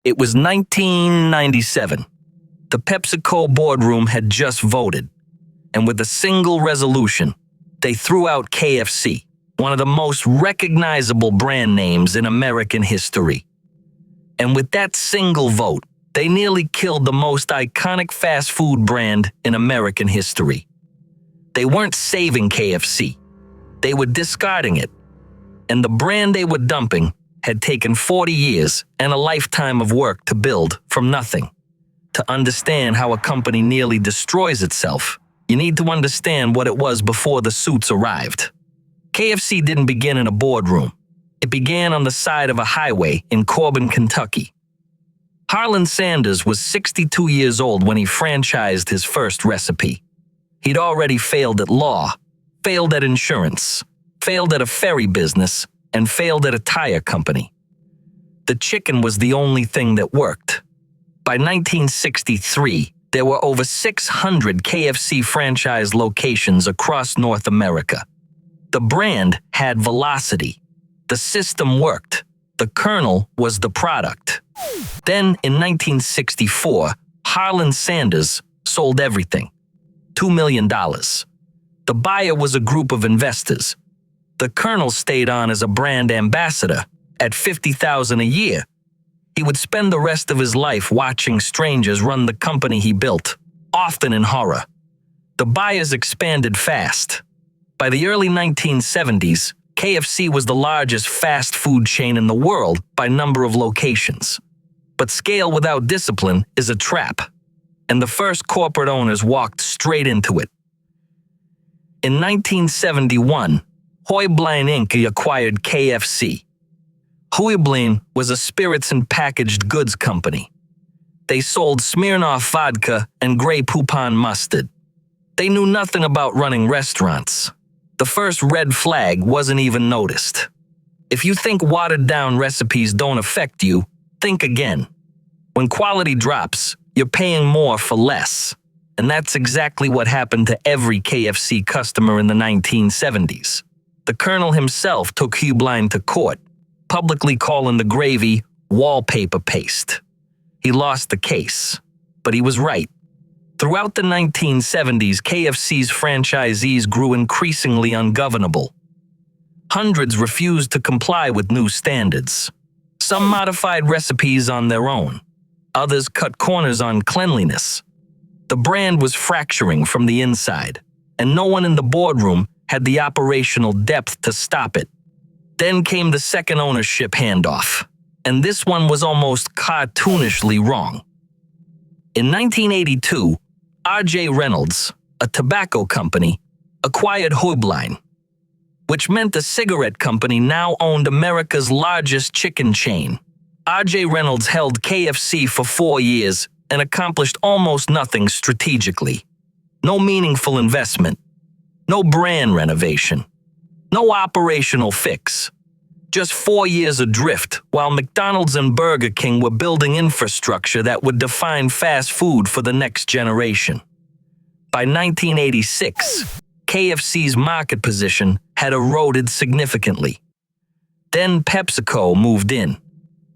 It was 1997. The PepsiCo Boardroom had just voted, and with a single resolution, they threw out KFC, one of the most recognizable brand names in American history. And with that single vote, they nearly killed the most iconic fast food brand in American history. They weren't saving KFC. They were discarding it. And the brand they were dumping had taken 40 years and a lifetime of work to build from nothing. To understand how a company nearly destroys itself, you need to understand what it was before the suits arrived. KFC didn't begin in a boardroom. It began on the side of a highway in Corbin, Kentucky. Harland Sanders was 62 years old when he franchised his first recipe. He'd already failed at law, failed at insurance, failed at a ferry business, and failed at a tire company. The chicken was the only thing that worked. By 1963, there were over 600 KFC franchise locations across North America. The brand had velocity. The system worked. The kernel was the product. Then, in 1964, Harland Sanders sold everything. $2 million. The buyer was a group of investors. The Colonel stayed on as a brand ambassador at $50,000 a year. He would spend the rest of his life watching strangers run the company he built, often in horror. The buyers expanded fast. By the early 1970s, KFC was the largest fast food chain in the world by number of locations. But scale without discipline is a trap, and the first corporate owners walked straight into it. In 1971, Heublein Inc. acquired KFC. Heublein was a spirits and packaged goods company. They sold Smirnoff vodka and Grey Poupon mustard. They knew nothing about running restaurants. The first red flag wasn't even noticed. If you think watered-down recipes don't affect you, think again. When quality drops, you're paying more for less. And that's exactly what happened to every KFC customer in the 1970s. The Colonel himself took Heublein to court, publicly calling the gravy wallpaper paste. He lost the case, but he was right. Throughout the 1970s, KFC's franchisees grew increasingly ungovernable. Hundreds refused to comply with new standards. Some modified recipes on their own. Others cut corners on cleanliness. The brand was fracturing from the inside, and no one in the boardroom had the operational depth to stop it. Then came the second ownership handoff, and this one was almost cartoonishly wrong. In 1982, R.J. Reynolds, a tobacco company, acquired Heublein, which meant the cigarette company now owned America's largest chicken chain. R.J. Reynolds held KFC for 4 years and accomplished almost nothing strategically. No meaningful investment. No brand renovation. No operational fix. Just 4 years adrift, while McDonald's and Burger King were building infrastructure that would define fast food for the next generation. By 1986, KFC's market position had eroded significantly. Then PepsiCo moved in.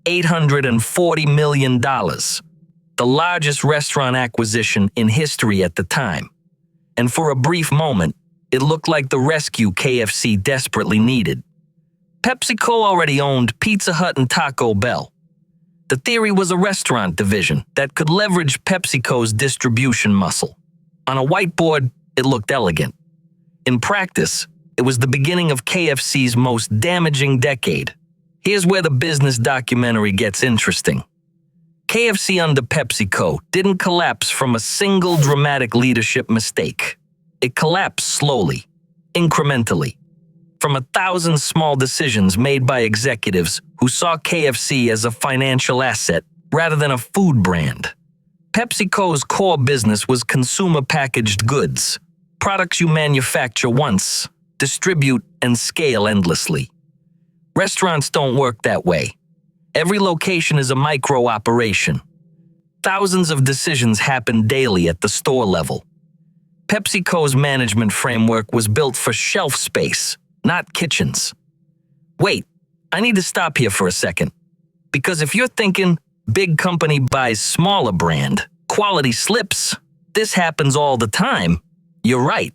$840 million. The largest restaurant acquisition in history at the time. And for a brief moment, it looked like the rescue KFC desperately needed. PepsiCo already owned Pizza Hut and Taco Bell. The theory was a restaurant division that could leverage PepsiCo's distribution muscle. On a whiteboard, it looked elegant. In practice, it was the beginning of KFC's most damaging decade. Here's where the business documentary gets interesting. KFC under PepsiCo didn't collapse from a single dramatic leadership mistake. It collapsed slowly, incrementally, from 1,000 small decisions made by executives who saw KFC as a financial asset rather than a food brand. PepsiCo's core business was consumer packaged goods, products you manufacture once, distribute, and scale endlessly. Restaurants don't work that way. Every location is a micro-operation. Thousands of decisions happen daily at the store level. PepsiCo's management framework was built for shelf space, not kitchens. Wait, I need to stop here for a second. Because if you're thinking, Big company buys smaller brand. Quality slips. This happens all the time. You're right.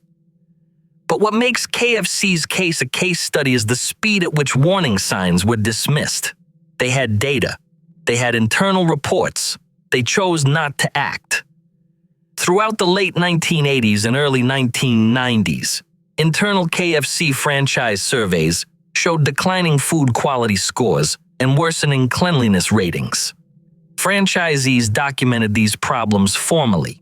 But what makes KFC's case a case study is the speed at which warning signs were dismissed. They had data. They had internal reports. They chose not to act. Throughout the late 1980s and early 1990s, internal KFC franchise surveys showed declining food quality scores and worsening cleanliness ratings. Franchisees documented these problems formally.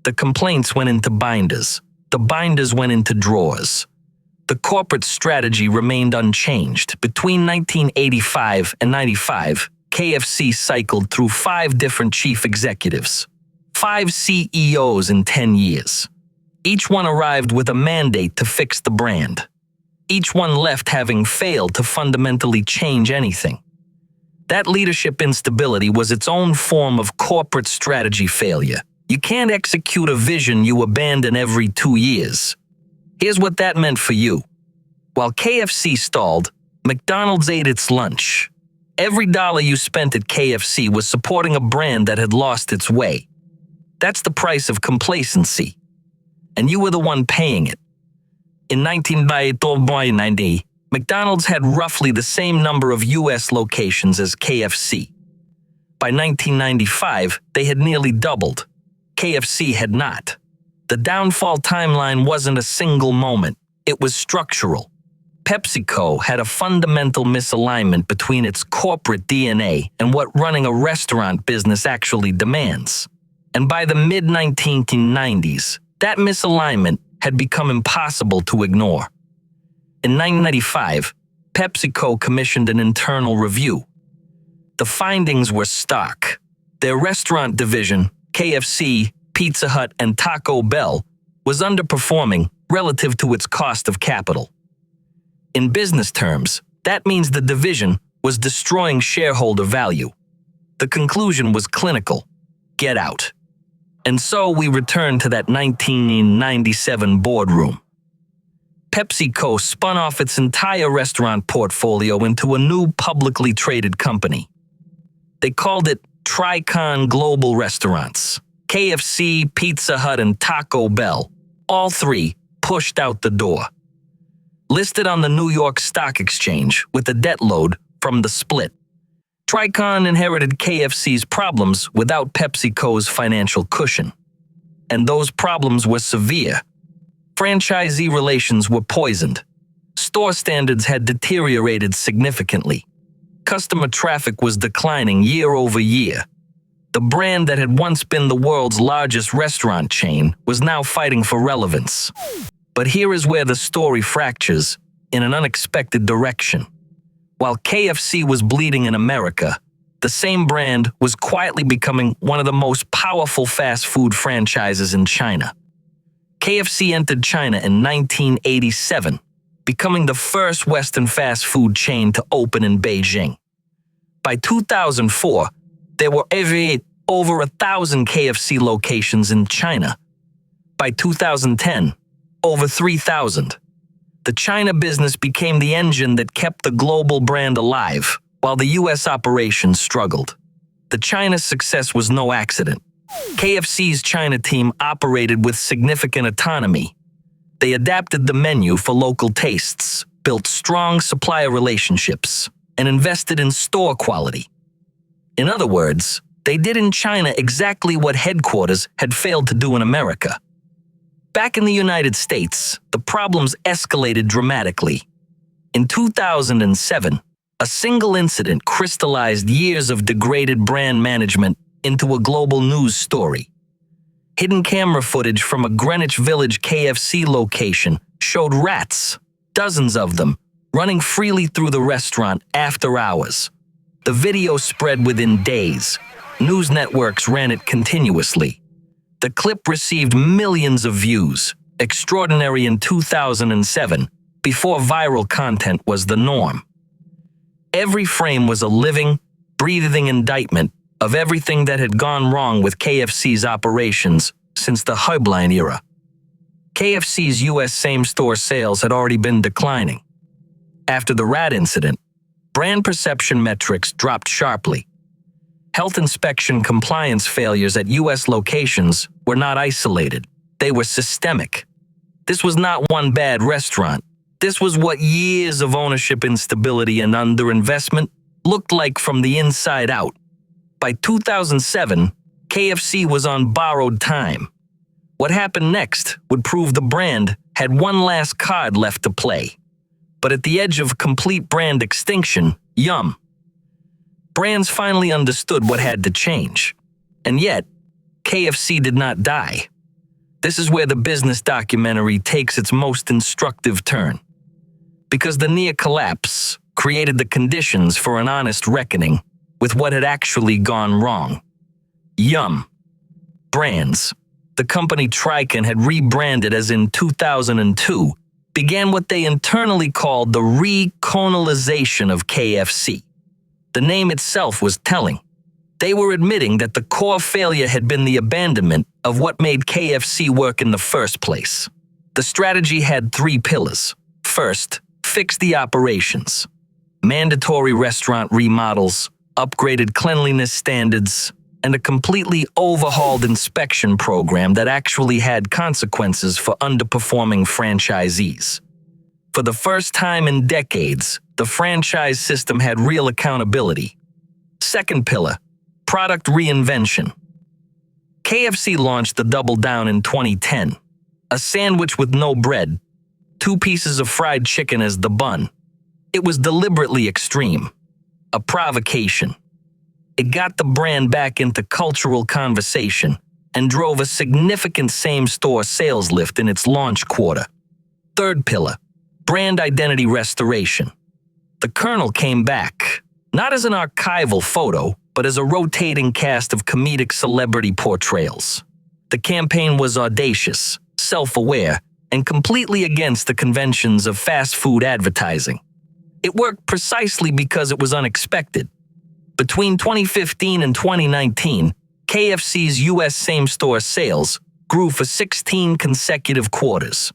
The complaints went into binders. The binders went into drawers. The corporate strategy remained unchanged. Between 1985 and 95, KFC cycled through 5 different chief executives, 5 CEOs in 10 years. Each one arrived with a mandate to fix the brand. Each one left having failed to fundamentally change anything. That leadership instability was its own form of corporate strategy failure. You can't execute a vision you abandon every 2 years. Here's what that meant for you. While KFC stalled, McDonald's ate its lunch. Every dollar you spent at KFC was supporting a brand that had lost its way. That's the price of complacency. And you were the one paying it. In 1990, McDonald's had roughly the same number of U.S. locations as KFC. By 1995, they had nearly doubled. KFC had not. The downfall timeline wasn't a single moment. It was structural. PepsiCo had a fundamental misalignment between its corporate DNA and what running a restaurant business actually demands. And by the mid-1990s, that misalignment had become impossible to ignore. In 1995, PepsiCo commissioned an internal review. The findings were stark. Their restaurant division, KFC, Pizza Hut, and Taco Bell, was underperforming relative to its cost of capital. In business terms, that means the division was destroying shareholder value. The conclusion was clinical. Get out. And so we return to that 1997 boardroom. PepsiCo spun off its entire restaurant portfolio into a new publicly traded company. They called it Tricon Global Restaurants. KFC, Pizza Hut, and Taco Bell, all 3 pushed out the door. Listed on the New York Stock Exchange with a debt load from the split, Tricon inherited KFC's problems without PepsiCo's financial cushion. And those problems were severe. Franchisee relations were poisoned. Store standards had deteriorated significantly. Customer traffic was declining year over year. The brand that had once been the world's largest restaurant chain was now fighting for relevance. But here is where the story fractures in an unexpected direction. While KFC was bleeding in America, the same brand was quietly becoming one of the most powerful fast food franchises in China. KFC entered China in 1987, becoming the first Western fast food chain to open in Beijing. By 2004, there were over 1,000 KFC locations in China. By 2010, over 3,000. The China business became the engine that kept the global brand alive, while the U.S. operations struggled. The China success was no accident. KFC's China team operated with significant autonomy. They adapted the menu for local tastes, built strong supplier relationships, and invested in store quality. In other words, they did in China exactly what headquarters had failed to do in America. Back in the United States, the problems escalated dramatically. In 2007, a single incident crystallized years of degraded brand management into a global news story. Hidden camera footage from a Greenwich Village KFC location showed rats, dozens of them, running freely through the restaurant after hours. The video spread within days. News networks ran it continuously. The clip received millions of views, extraordinary in 2007, before viral content was the norm. Every frame was a living, breathing indictment of everything that had gone wrong with KFC's operations since the Heublein era. KFC's U.S. same-store sales had already been declining. After the rat incident, brand perception metrics dropped sharply. Health inspection compliance failures at U.S. locations were not isolated. They were systemic. This was not one bad restaurant. This was what years of ownership instability and underinvestment looked like from the inside out. By 2007, KFC was on borrowed time. What happened next would prove the brand had one last card left to play. But at the edge of complete brand extinction, yum. Brands finally understood what had to change. And yet, KFC did not die. This is where the business documentary takes its most instructive turn. Because the near collapse created the conditions for an honest reckoning with what had actually gone wrong. Yum. Brands, the company Tricon had rebranded as in 2002, began what they internally called the recolonization of KFC. The name itself was telling. They were admitting that the core failure had been the abandonment of what made KFC work in the first place. The strategy had three pillars. First, fix the operations. Mandatory restaurant remodels, upgraded cleanliness standards, and a completely overhauled inspection program that actually had consequences for underperforming franchisees. For the first time in decades, the franchise system had real accountability. Second pillar, product reinvention. KFC launched the Double Down in 2010, a sandwich with no bread, 2 pieces of fried chicken as the bun. It was deliberately extreme, a provocation. It got the brand back into cultural conversation and drove a significant same-store sales lift in its launch quarter. Third pillar, brand identity restoration. The Colonel came back, not as an archival photo, but as a rotating cast of comedic celebrity portrayals. The campaign was audacious, self-aware, and completely against the conventions of fast food advertising. It worked precisely because it was unexpected. Between 2015 and 2019, KFC's U.S. same-store sales grew for 16 consecutive quarters.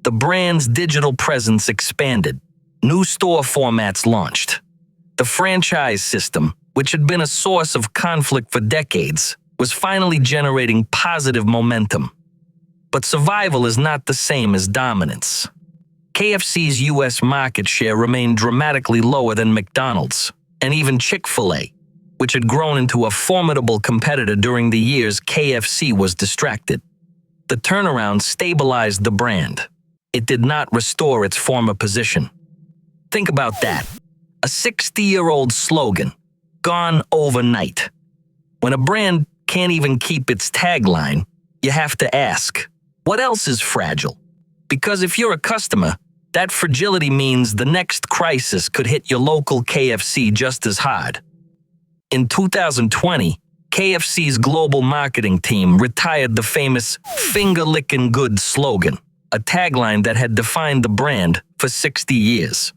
The brand's digital presence expanded. New store formats launched. The franchise system, which had been a source of conflict for decades, was finally generating positive momentum. But survival is not the same as dominance. KFC's U.S. market share remained dramatically lower than McDonald's, and even Chick-fil-A, which had grown into a formidable competitor during the years KFC was distracted. The turnaround stabilized the brand. It did not restore its former position. Think about that. A 60-year-old slogan, gone overnight. When a brand can't even keep its tagline, you have to ask, what else is fragile? Because if you're a customer, that fragility means the next crisis could hit your local KFC just as hard. In 2020, KFC's global marketing team retired the famous finger-licking good slogan, a tagline that had defined the brand for 60 years.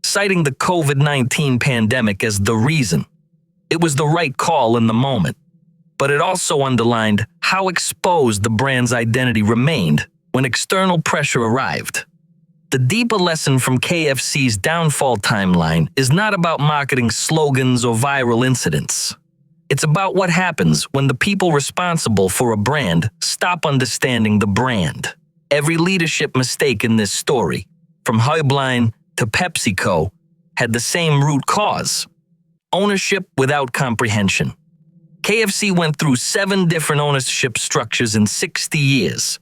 Citing the COVID-19 pandemic as the reason, it was the right call in the moment, but it also underlined how exposed the brand's identity remained when external pressure arrived. The deeper lesson from KFC's downfall timeline is not about marketing slogans or viral incidents. It's about what happens when the people responsible for a brand stop understanding the brand. Every leadership mistake in this story, from Heublein to PepsiCo, had the same root cause: ownership without comprehension. KFC went through 7 different ownership structures in 60 years.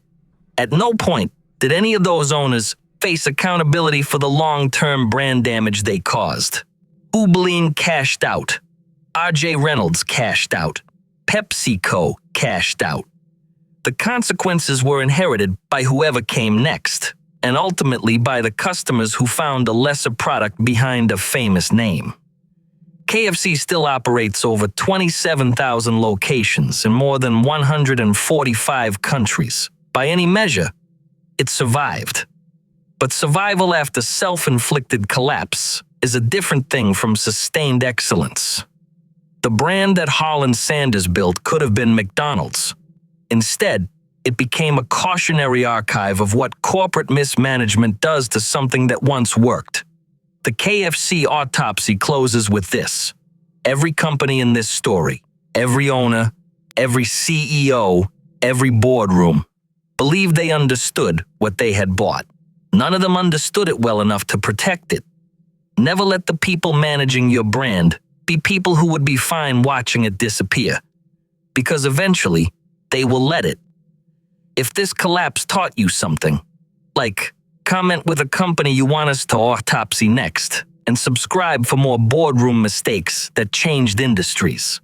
At no point did any of those owners face accountability for the long-term brand damage they caused. Heublein cashed out. R.J. Reynolds cashed out. PepsiCo cashed out. The consequences were inherited by whoever came next, and ultimately by the customers who found a lesser product behind a famous name. KFC still operates over 27,000 locations in more than 145 countries. By any measure, it survived. But survival after self-inflicted collapse is a different thing from sustained excellence. The brand that Harland Sanders built could have been McDonald's. Instead, it became a cautionary archive of what corporate mismanagement does to something that once worked. The KFC autopsy closes with this. Every company in this story, every owner, every CEO, every boardroom, believed they understood what they had bought. None of them understood it well enough to protect it. Never let the people managing your brand be people who would be fine watching it disappear, because eventually they will let it. If this collapse taught you something, like comment with a company you want us to autopsy next, and subscribe for more boardroom mistakes that changed industries.